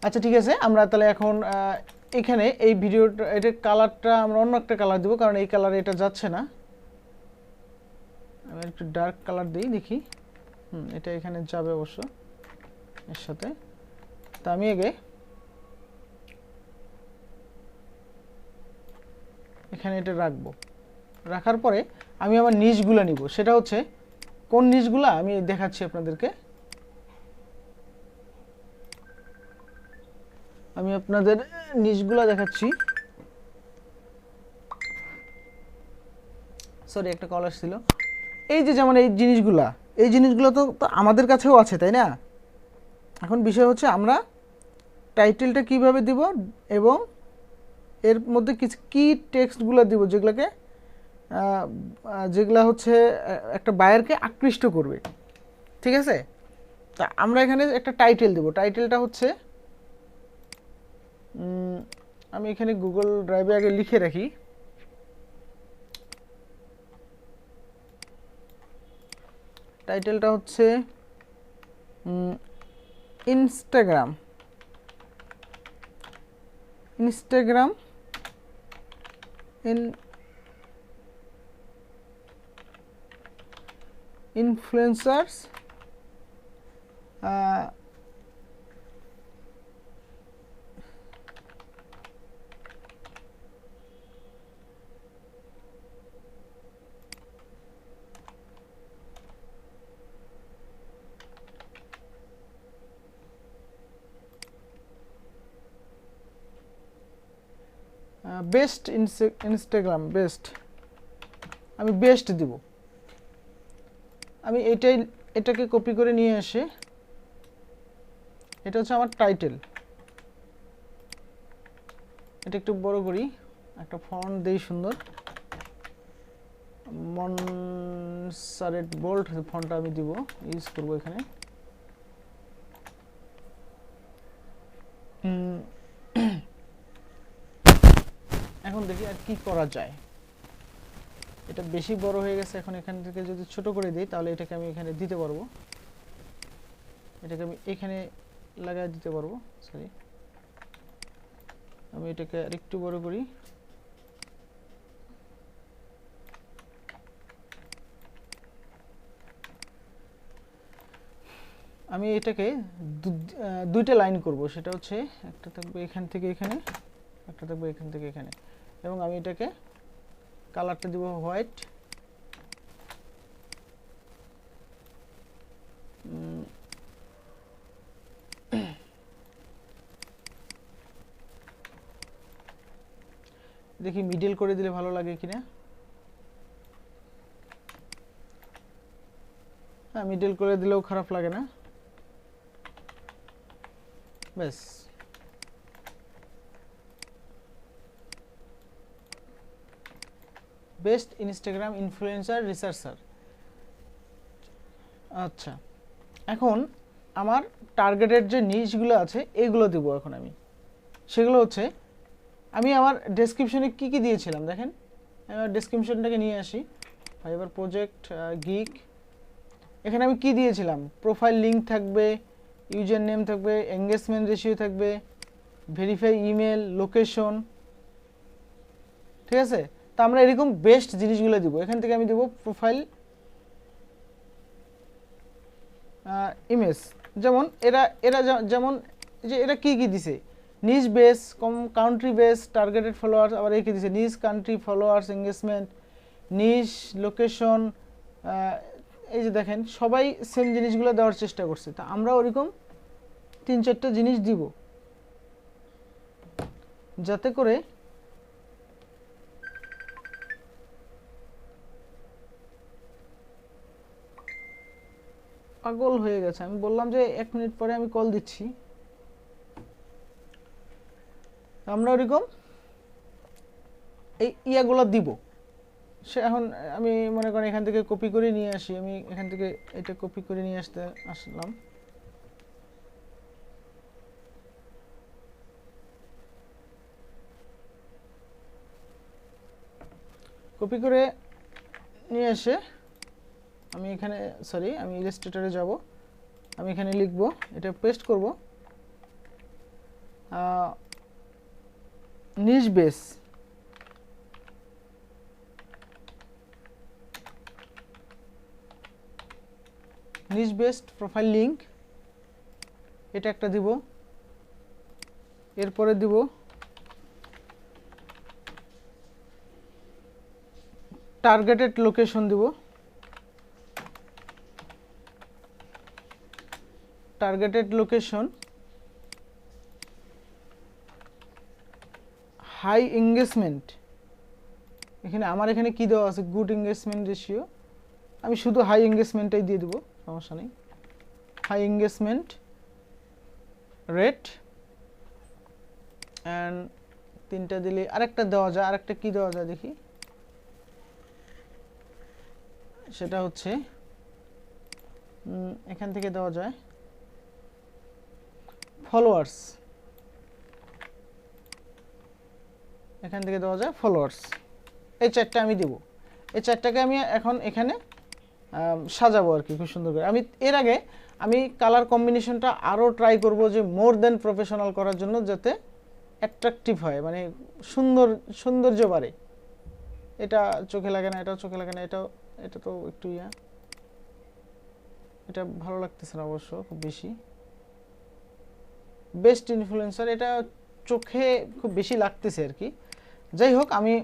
আচ্ছা ঠিক আছে, আমরা তাহলে এখন এখানে এই ভিডিওটা এটার কালারটা আমরা অন্য একটা কালার দেবো, কারণ এই কালারে এটা যাচ্ছে না। আমি একটু ডার্ক কালার দিই, দেখি। এটা এখানে যাবে অবশ্য এর সাথে। তা আমি আগে এখানে এটা রাখবো। রাখার পরে আমি আমার নিচগুলো নিব। সেটা হচ্ছে কোন নিচগুলো আমি দেখাচ্ছি আপনাদেরকে। আমি আপনাদের নিচগুলো দেখাচ্ছি। সরি, একটা কল আসছিল। এই যে যেমন এই জিনিসগুলো তো আমাদের কাছেও আছে, তাই না? এখন বিষয় হচ্ছে আমরা টাইটেলটা কিভাবে দিব এবং এর মধ্যে কিছু কি টেক্সটগুলো দিব যেগুলা হচ্ছে একটা বায়ারকে আকৃষ্ট করবে। ঠিক আছে, তা আমরা এখানে একটা টাইটেল দেব। টাইটেলটা হচ্ছে আমি এখানে গুগল ড্রাইভে আগে লিখে রাখি। টাইটেলটা হচ্ছে Instagram influencers best Instagram best. আমি বেস্ট দিব। আমি এটাকে কপি করে নিয়ে এসে, এটা হচ্ছে আমার টাইটেল। এটা একটু বড় করি, একটা ফন্ট দেই সুন্দর, মনসারেট বোল্ড ফন্টটা আমি দিব, ইউজ করব এখানে। এখন দেখি আর কি করা যায়। এটা বেশি বড় হয়ে গেছে, এখন এখান থেকে যদি ছোট করে দিই তাহলে এটাকে আমি এখানে দিতে পারবো। এটাকে আমি এখানে লাগাই দিতে পারবো। সরি, আমি এটাকে আরেকটু বড় করি। আমি এটাকে দুইটা লাইন করব। সেটা হচ্ছে একটা থাকবে এখান থেকে এখানে, একটা থাকবে এখান থেকে এখানে, এবং আমি এটাকে কালারটা দিব হোয়াইট। দেখি মিডল করে দিলে ভালো লাগে কিনা। হ্যাঁ, মিডল করে দিলেও খারাপ লাগে না। ব্যাস, বেস্ট ইনস্টাগ্রাম ইনফ্লুয়েন্সার রিসার্চার। আচ্ছা, এখন আমার টার্গেটের যে নিচগুলো আছে এগুলো দেবো এখন আমি। সেগুলো হচ্ছে আমি আমার ডেসক্রিপশনে কি কি দিয়েছিলাম দেখেন। আমি আমার ডেসক্রিপশনটাকে নিয়ে আসি, ফাইবার প্রজেক্ট গিক। এখানে আমি কি দিয়েছিলাম? প্রোফাইল লিঙ্ক থাকবে, ইউজার নেম থাকবে, এঙ্গেজমেন্ট রেশিও থাকবে, ভেরিফাই ইমেল, লোকেশন। ঠিক আছে, তো আমরা এরকম বেস্ট জিনিসগুলো দিব। এখান থেকে আমি দেবো প্রোফাইল ইমেজ। যেমন এরা যেমন যে এরা কি কি দিছে, নিজ base, country base, targeted followers, আবার এই কি দিছে নিজ কান্ট্রি ফলোয়ার্স, এঙ্গেজমেন্ট, নিজ লোকেশন। এই যে দেখেন সবাই সেম জিনিসগুলো দেওয়ার চেষ্টা করছে। তা আমরা ওরকম 3-4টা জিনিস দিব যাতে করে পাগল হয়ে গেছে। আমি বললাম যে 1 মিনিট পরে আমি কল দিচ্ছি। আমরা ওরকম এই ইয়াগুলো দিব। সে এখন আমি মনে করেন এখান থেকে কপি করে নিয়ে আসি। আমি এখান থেকে এটা কপি করে নিয়ে আসলাম। কপি করে নিয়ে এসে আমি এখানে আমি ইলাস্ট্রেটরে যাব। আমি এখানে লিখব, এটা পেস্ট করব। নিচ বেস, নিচ বেসড প্রোফাইল লিঙ্ক, এটা একটা দিব। এরপরে দিব টার্গেটেড লোকেশন দিব, টার্গেটেড লোকেশন হাই এঙ্গেজমেন্ট, এখানে আমার এখানে কি দেওয়া আছে, গুড এঙ্গেজমেন্ট রেশিও, আমি শুধু হাই এঙ্গেজমেন্টটাই দিয়ে দেবো, সমস্যা নেই। হাই এঙ্গেজমেন্ট রেট অ্যান্ড 3টা দিলে আরেকটা দেওয়া যায়, আরেকটা কি দেওয়া যায় দেখি, সেটা হচ্ছে এখান থেকে দেওয়া যায় ফলোয়ার্স, এখান থেকে দেওয়া যায় ফলোয়ার্স। এই 4টা আমি দেব, এই 4টাকে আমি এখন এখানে সাজাবো আর কি খুব সুন্দর করে। আমি এর আগে আমি কালার কম্বিনেশনটা আরও ট্রাই করব যে মোর দেন প্রফেশনাল করার জন্য, যাতে অ্যাট্রাকটিভ হয়, মানে সৌন্দর্য বাড়ে। এটা চোখে লাগে না, এটাও চোখে লাগে না, এটা তো একটু এটা ভালো লাগতেছে না অবশ্য খুব বেশি। বেস্ট ইনফ্লুয়েন্সার, এটা চোখে খুব বেশি লাগতেছে আর কি। যাই হোক, আমি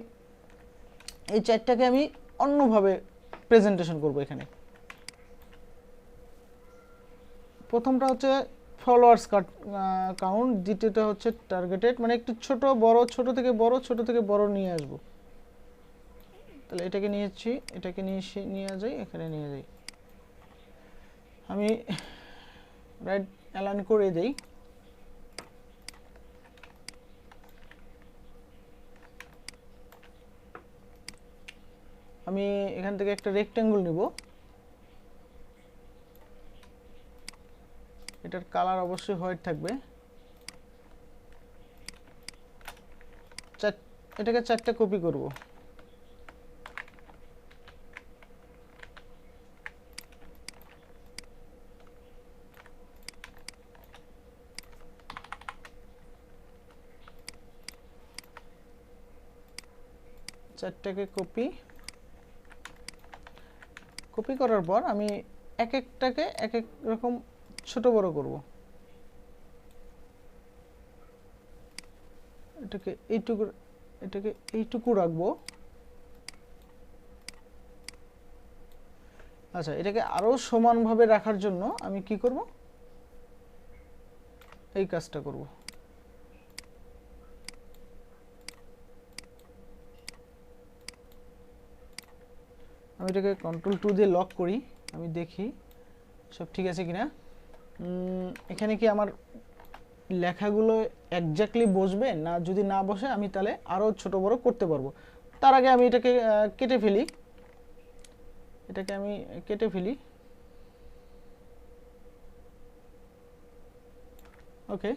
এই 4টাকে আমি অন্যভাবে প্রেজেন্টেশন করব এখানে। প্রথমটা হচ্ছে ফলোয়ার্স কাউন্ট, দ্বিতীয়টা হচ্ছে টার্গেটেড, মানে একটু ছোট বড়, ছোট থেকে বড়, ছোট থেকে বড় নিয়ে আসব। তাহলে এটাকে নিয়েছি, এটাকে নিয়ে যাই, এখানে নিয়ে যাই, আমি রাইট অ্যালাইন করে দেই। আমি এখান থেকে একটা রেক্ট্যাঙ্গল নিব, এটার কালার অবশ্যই হোয়াইট থাকবে। এটাকে 4টা কপি করব, চারটাকে কপি করার পর আমি এক একটাকে এক এক রকম ছোট বড় করব। এটাকে এইটুকু রাখবো। আচ্ছা, এটাকে আরো সমানভাবে রাখার জন্য আমি কি করব, এই কাজটা করব। আমি এটাকে Ctrl+2 দিয়ে লক করি, আমি দেখি সব ঠিক আছে কিনা। এখানে কি আমার লেখাগুলো এক্স্যাক্টলি বসবে না, যদি না বসে আমি তাহলে আরো ছোট বড় করতে পারবো। তার আগে আমি এটাকে কেটে ফেলি, ওকে।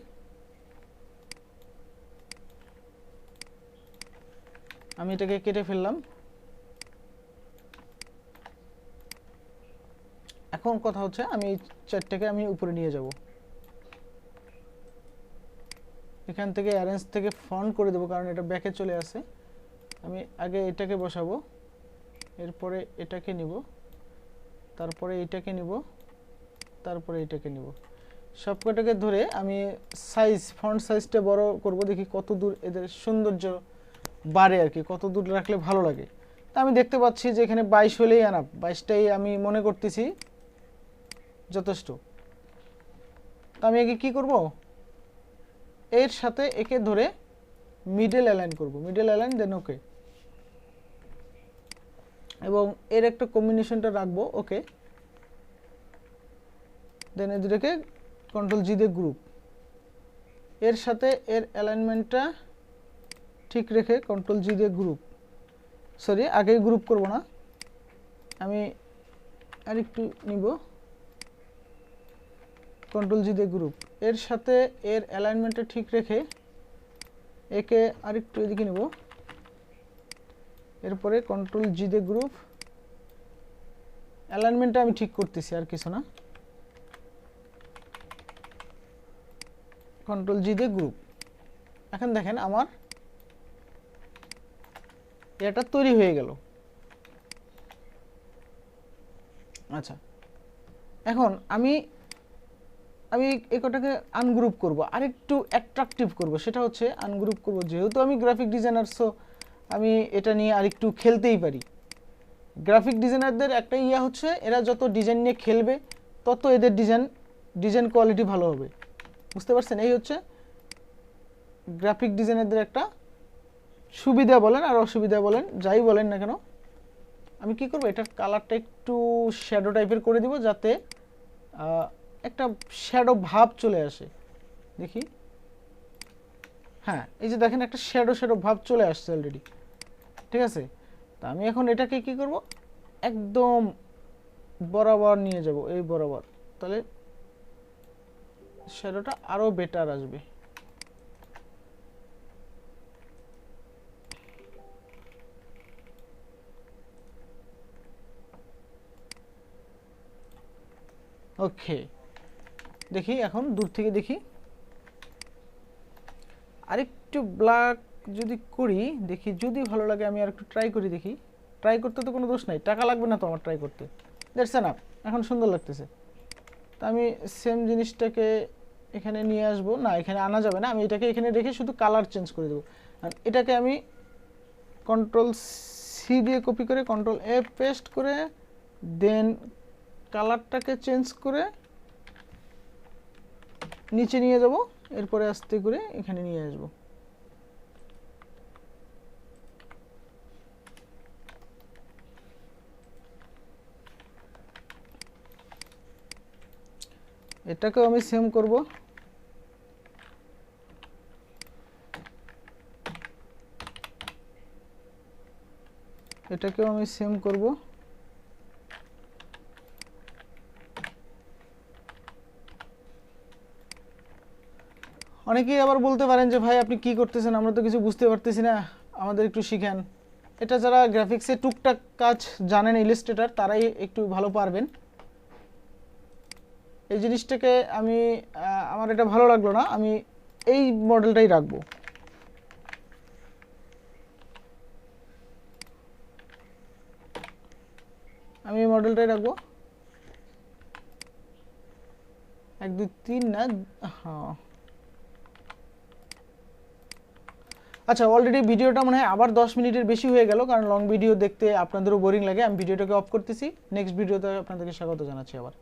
আমি এটাকে কেটে ফেললাম। এখন কথা হচ্ছে আমি এই 4টাকে আমি উপরে নিয়ে যাব, এখান থেকে অ্যারেঞ্জ থেকে ফন্ট করে দেবো, কারণ এটা ব্যাকে চলে আসে। আমি আগে এটাকে বসাবো, এরপরে এটাকে নিব, তারপরে এটাকে নিব, তারপরে এটাকে নিব। সবকটাকে ধরে আমি ফন্ট সাইজটা বড় করব, দেখি কত দূর এদের সৌন্দর্য বাড়ে আর কি, কত দূর রাখলে ভালো লাগে। তা আমি দেখতে পাচ্ছি যে এখানে 22 হলেই আনাপ, 22টাই আমি মনে করতেছি যথেষ্ট। তা আমি আগে কি করব, এর সাথে একে ধরে মিডল অ্যালাইন করব, মিডল অ্যালাইন দেন ওকে, এবং এর একটা কম্বিনেশনটা রাখবো ওকে। দেন এই দুটোকে Ctrl+G দিয়ে গ্রুপ, এর সাথে এর অ্যালাইনমেন্টটা ঠিক রেখে Ctrl+G দিয়ে গ্রুপ, সরি আগে গ্রুপ করব না, আমি আরেকটু নিব, Ctrl+G দিয়ে গ্রুপ, এর সাথে এর অ্যালাইনমেন্টটা ঠিক রেখে একে আরেকটু এদিকে নিব, এরপরে Ctrl+G দিয়ে গ্রুপ, অ্যালাইনমেন্টটা আমি ঠিক করতেছি আর কিছু না, Ctrl+G দিয়ে গ্রুপ। এখন দেখেন আমার এটা তৈরি হয়ে গেল। আচ্ছা, এখন আমি এটাকে আনগ্রুপ করব, আরেকটু অ্যাট্রাকটিভ করব। সেটা হচ্ছে আনগ্রুপ করব, যেহেতু আমি গ্রাফিক ডিজাইনার, সো আমি এটা নিয়ে আরেকটু খেলতেই পারি। গ্রাফিক ডিজাইনারদের একটা ইয়া হচ্ছে, এরা যত ডিজাইন নিয়ে খেলবে তত এদের ডিজাইন কোয়ালিটি ভালো হবে। বুঝতে পারছেন? এই হচ্ছে গ্রাফিক ডিজাইনারদের একটা সুবিধা বলেন আর অসুবিধা বলেন, যাই বলেন না কেন। আমি কি করব, এটার কালারটা একটু শ্যাডো টাইপের করে দিব, যাতে একটা শ্যাডো ভাব চলে আসে। দেখি, হ্যাঁ, এই যে দেখেন একটা শ্যাডো ভাব চলে আসছে অলরেডি। ঠিক আছে, তা আমি এখন এটাকে কি করব, একদম বরাবর নিয়ে যাব, এই বরাবর, তাহলে শ্যাডোটা আরো বেটার আসবে। ওকে, দেখি এখন দূর থেকে দেখি, আরেকটু ব্ল্যাক যদি করি, দেখি যদি ভালো লাগে। আমি আর একটু ট্রাই করি, দেখি। ট্রাই করতে তো কোনো দোষ নাই, টাকা লাগবে না তো আমার ট্রাই করতে। দ্যাটস এনাফ, এখন সুন্দর লাগতেছে। তা আমি সেম জিনিসটাকে এখানে নিয়ে আসবো না, এখানে আনা যাবে না, আমি এটাকে এখানে রেখে শুধু কালার চেঞ্জ করে দেবো। আর এটাকে আমি কন্ট্রোল সি দিয়ে কপি করে কন্ট্রোল এ পেস্ট করে দেন কালারটাকে চেঞ্জ করে নিচে নিয়ে যাব, এরপরে আস্তে করে এখানে নিয়ে আসব। এটাকেও আমি সেম করব। এটাকেও আমি সেম করব। অনেকেই আবার বলতে পারেন যে ভাই আপনি কি করতেছেন, আমরা তো কিছু বুঝতে পারতেছি না, আমাদের একটু শিখান। এটা যারা গ্রাফিক্সে টুকটাক কাজ জানেন, ইলাস্ট্রেটর, তারাই একটু ভালো পারবেন। এই জিনিসটাকে আমি আমার এটা ভালো লাগলো না, আমি এই মডেলটাই রাখবো। আমি এই মডেলটাই রাখবো, 1 2 3 না, হ্যাঁ। আচ্ছা, অলরেডি ভিডিওটা মনে হয় আবার 10 মিনিটের বেশি হয়ে গেল, কারণ লং ভিডিও দেখতে আপনাদেরও বোরিং লাগে। আমি ভিডিওটাকে অফ করতেছি, নেক্সট ভিডিওতে আপনাদেরকে স্বাগত জানাচ্ছি আবার।